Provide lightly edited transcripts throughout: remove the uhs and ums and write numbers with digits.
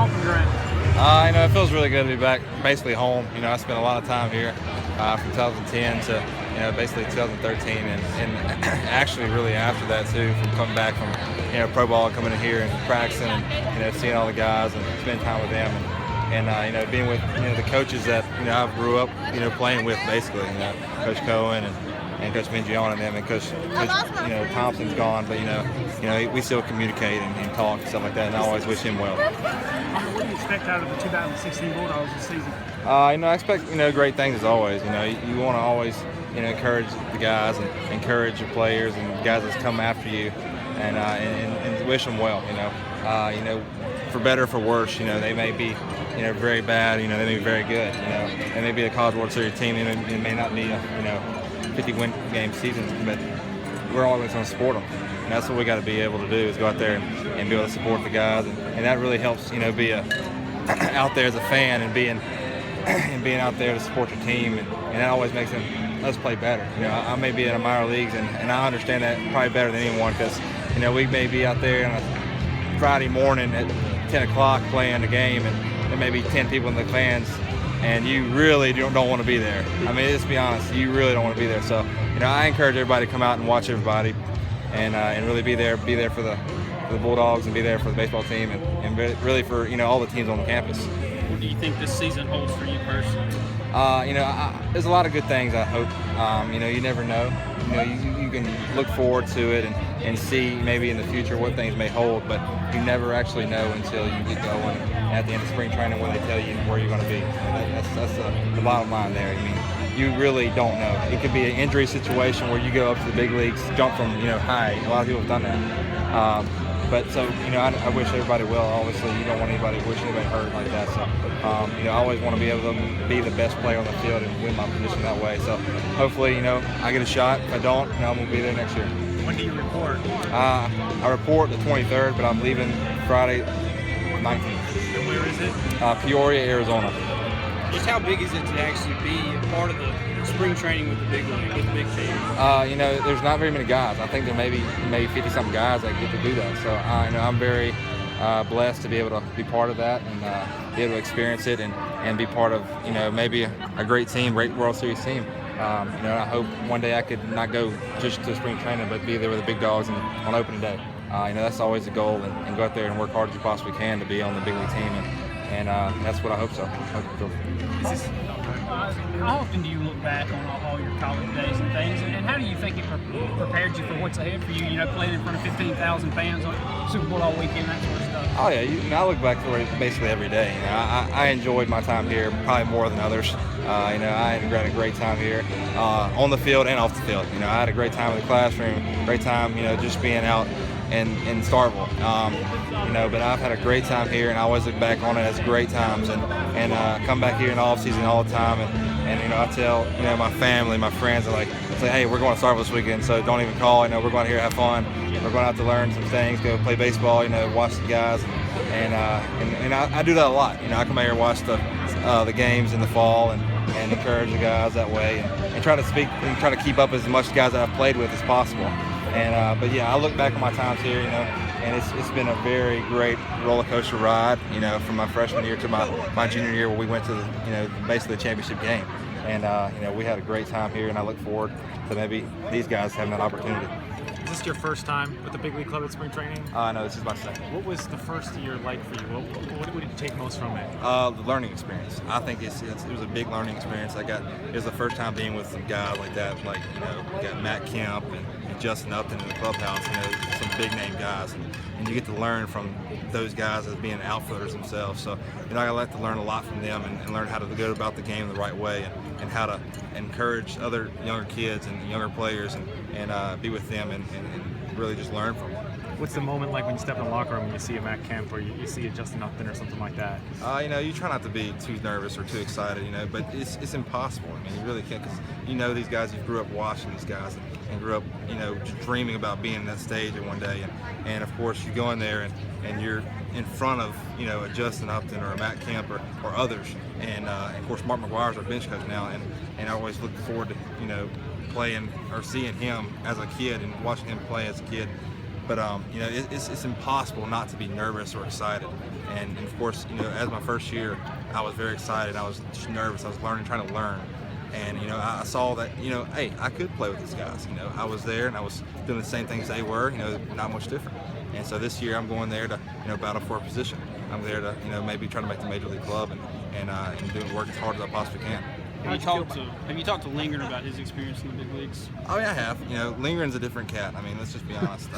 stomping ground? It feels really good to be back, basically home. I spent a lot of time here from 2010 to basically 2013, and actually really after that too, from coming back from pro ball, coming in here and practicing, and seeing all the guys and spending time with them, and being with the coaches that I grew up playing with, basically Coach Cohen and Coach Mingione and them, and Coach Thompson's gone, but we still communicate and talk and stuff like that, and I always wish him well. What do you expect out of the 2016 Bulldogs this season? I expect great things as always. You want to always encourage the guys and encourage your players and guys that come after you, and wish them well. For better or for worse, they may be very bad. They may be very good. They may be a College World Series team. It may not be a 50-win game season, but we're always going to support them. And that's what we got to be able to do, is go out there and be able to support the guys, and that really helps. Be out there as a fan and being out there to support your team, and that always makes us play better. I may be in the minor leagues, and I understand that probably better than anyone, because we may be out there on a Friday morning at 10 o'clock playing a game, and there may be 10 people in the fans, and you really don't want to be there. Let's be honest, you really don't want to be there. So I encourage everybody to come out and watch everybody, and really be there for the Bulldogs, and be there for the baseball team, and really for all the teams on the campus. What do you think this season holds for you personally? There's a lot of good things, I hope. You never know. You can look forward to it and see maybe in the future what things may hold, but you never actually know until you get going at the end of spring training, when they tell you where you're going to be. That's the bottom line there. You really don't know. It could be an injury situation where you go up to the big leagues, jump from high. A lot of people have done that. But so, I wish everybody well. Obviously, you don't want anybody wishing anybody hurt like that. So, I always want to be able to be the best player on the field and win my position that way. So, hopefully, I get a shot. If I don't, I'm going to be there next year. When do you report? I report the 23rd, but I'm leaving Friday 19th. And where is it? Peoria, Arizona. Just how big is it to actually be a part of the spring training with the big league, with the big team? There's not very many guys. I think there may be 50-something guys that get to do that. So I'm very blessed to be able to be part of that, and be able to experience it, and be part of maybe a great team, great World Series team. I hope one day I could not go just to spring training, but be there with the big dogs on opening day. That's always the goal, and go out there and work hard as you possibly can to be on the big league team, and that's what I hope so. How often do you look back on all your college days and things, and how do you think it prepared you for what's ahead for you? Playing in front of 15,000 fans on Super Bowl all weekend, that sort of stuff. Oh yeah, I look back for it basically every day. I enjoyed my time here probably more than others. I had a great time here, on the field and off the field. I had a great time in the classroom, great time, just being out in Starkville. But I've had a great time here, and I always look back on it as great times, and come back here in the off season all the time, and I tell my family, my friends, I say, hey, we're going to Starkville this weekend, so don't even call. We're going here to have fun. We're going out to learn some things, go play baseball, watch the guys, and I do that a lot. I come out here and watch the games in the fall, and encourage the guys that way, and try to speak and try to keep up as much guys that I've played with as possible. But yeah, I look back on my times here, and it's been a very great roller coaster ride, from my freshman year to my junior year, where we went to basically the championship game, and we had a great time here, and I look forward to maybe these guys having that opportunity. Is this your first time with the big league club at spring training? No, this is my second. What was the first year like for you? What did you take most from it? The learning experience. I think it was a big learning experience. It was the first time being with some guys like that, we got Matt Kemp and Justin Upton in the clubhouse, some big name guys, and you get to learn from those guys as being outfielders themselves. So I like to learn a lot from them, and learn how to go about the game the right way, and how to encourage other younger kids and younger players, and be with them, and really just learn from them. What's the moment like when you step in the locker room and you see a Matt Kemp, or you see a Justin Upton or something like that? You try not to be too nervous or too excited, but it's impossible. You really can't, because these guys, you grew up watching these guys, and grew up, just dreaming about being in that stage in one day, and of course you go in there and you're in front of a Justin Upton or a Matt Kemp or others, and of course Mark McGuire's our bench coach now, and I always look forward to playing or seeing him as a kid and watching him play as a kid. But it's impossible not to be nervous or excited. And of course, as my first year, I was very excited. I was just nervous. I was trying to learn. And I saw that hey, I could play with these guys. I was there and I was doing the same things they were. Not much different. And so this year I'm going there to battle for a position. I'm there to maybe try to make the major league club and doing work as hard as I possibly can. Have you talked to Lingard about his experience in the big leagues? Oh yeah, I have. Lingard's a different cat. I mean, let's just be honest.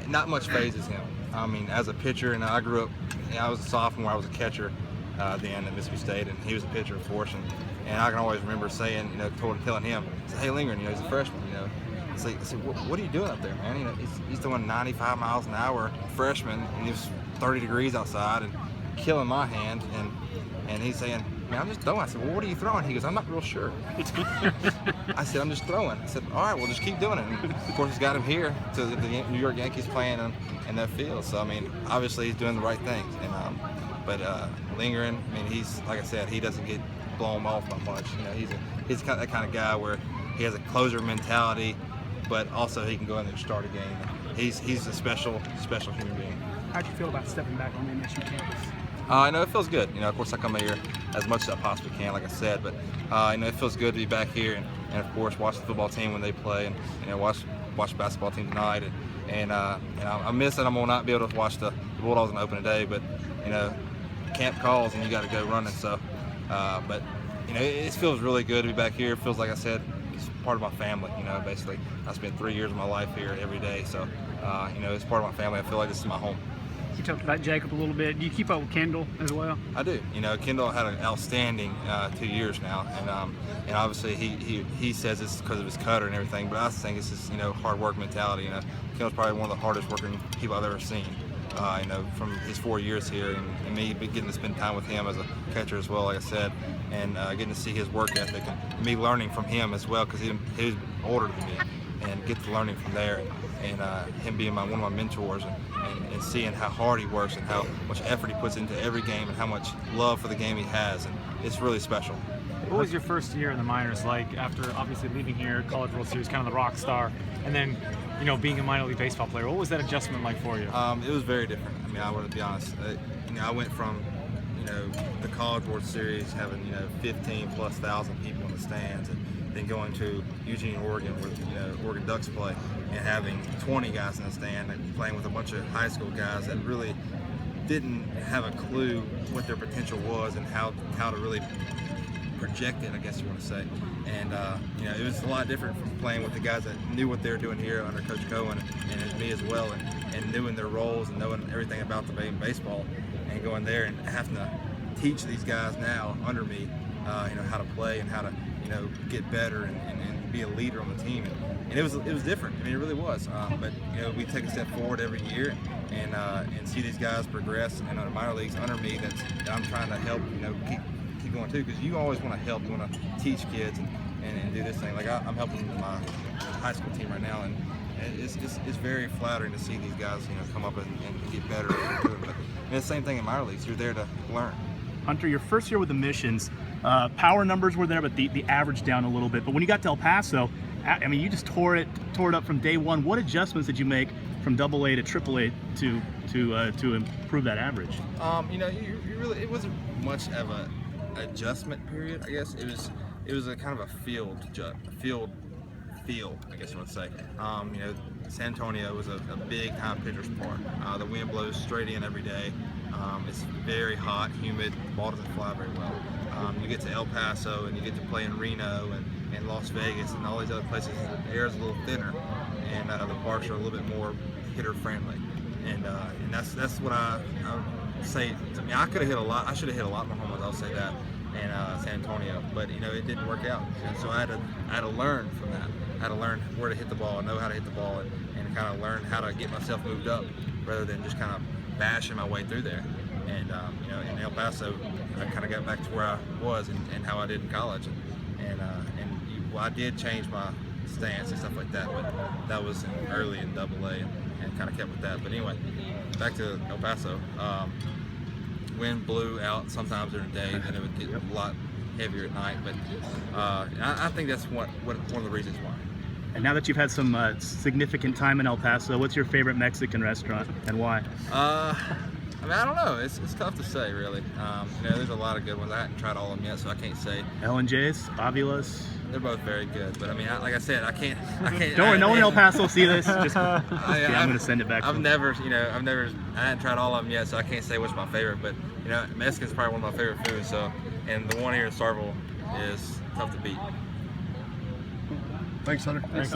Not much phases him. I mean, as a pitcher, and I grew up. I was a sophomore. I was a catcher then at Mississippi State, and he was a pitcher, of course. And I can always remember saying, telling him, "Hey, Lingard, he's a freshman. I said, what are you doing up there, man? He's throwing 95 miles an hour, freshman, and it was 30 degrees outside and killing my hand. And he's saying, man, I'm just throwing. I said, well, what are you throwing? He goes, I'm not real sure. I said, I'm just throwing. I said, all right, well, just keep doing it. And of course, it's got him here to the New York Yankees playing in that field. So, I mean, obviously he's doing the right things. And but Lingering, I mean, he's, like I said, he doesn't get blown off by much. He's kind of that kind of guy where he has a closer mentality, but also he can go in there and start a game. He's a special human being. How'd you feel about stepping back on the MSU campus? It feels good. Of course, I come here as much as I possibly can, like I said, but it feels good to be back here and of course, watch the football team when they play and watch the basketball team tonight. And I miss that I'm gonna not be able to watch the Bulldogs on opening day, but camp calls and you got to go running. So, but it feels really good to be back here. It feels like I said, it's part of my family. Basically, I spent 3 years of my life here every day, so it's part of my family. I feel like this is my home. You talked about Jacob a little bit. Do you keep up with Kendall as well? I do. Kendall had an outstanding 2 years now, and obviously he says it's because of his cutter and everything, but I think it's his hard work mentality. Kendall's probably one of the hardest working people I've ever seen. From his 4 years here, and me getting to spend time with him as a catcher as well, like I said, and getting to see his work ethic and me learning from him as well, because he was older than me, and get to learning from there, and him being one of my mentors, and seeing how hard he works and how much effort he puts into every game and how much love for the game he has, and it's really special. What was your first year in the minors like after obviously leaving here, College World Series, kind of the rock star, and then being a minor league baseball player? What was that adjustment like for you? It was very different. I mean, I want to be honest. I went from the College World Series having 15,000+ people in the stands, and then going to Eugene, Oregon, where Oregon Ducks play, and having 20 guys in the stand and playing with a bunch of high school guys that really didn't have a clue what their potential was and how to really project it, I guess you want to say. And it was a lot different from playing with the guys that knew what they were doing here under Coach Cohen and me as well, and knowing their roles and knowing everything about the game of baseball, and going there and having to teach these guys now under me, how to play and how to get better and be a leader on the team. And it was different. I mean, it really was. But we take a step forward every year and see these guys progress in the minor leagues under me. That I'm trying to help keep going too, because you always want to help. You want to teach kids and do this thing. Like I'm helping my high school team right now, and it's very flattering to see these guys come up and get better. But the same thing in minor leagues. You're there to learn. Hunter, your first year with the Missions, power numbers were there, but the average down a little bit. But when you got to El Paso, I mean, you just tore it up from day one. What adjustments did you make from AA to AAA to improve that average? You really, it wasn't much of a adjustment period. I guess it was a kind of a field, I guess you would say. San Antonio was a big time pitcher's park. The wind blows straight in every day. It's very hot, humid. The ball doesn't fly very well. You get to El Paso and you get to play in Reno and Las Vegas and all these other places. The air is a little thinner, and the parks are a little bit more hitter friendly. And that's what I say. I mean, I could have hit a lot. I should have hit a lot more home runs. I'll say that. And San Antonio, but it didn't work out. And so I had to learn from that. I had to learn where to hit the ball, know how to hit the ball, and kind of learn how to get myself moved up rather than just kind of bashing my way through there. And in El Paso, I kind of got back to where I was and how I did in college. Well, I did change my stance and stuff like that, but that was early in AA and kind of kept with that. But anyway, back to El Paso. Wind blew out sometimes during the day, and it would get a lot heavier at night. But I think that's one of the reasons why. And now that you've had some significant time in El Paso, what's your favorite Mexican restaurant and why? I mean, I don't know. It's tough to say, really. You know, there's a lot of good ones. I haven't tried all of them yet, so I can't say. L&J's, Fabulas. They're both very good, but I mean, like I said, I can't. Don't worry, no one in El Paso will see this. Just, I'm I'm going to send it back. I haven't tried all of them yet, so I can't say which my favorite. But you know, Mexican's probably one of my favorite foods. So, and the one here in Starkville is tough to beat. Thanks, Hunter. Thanks.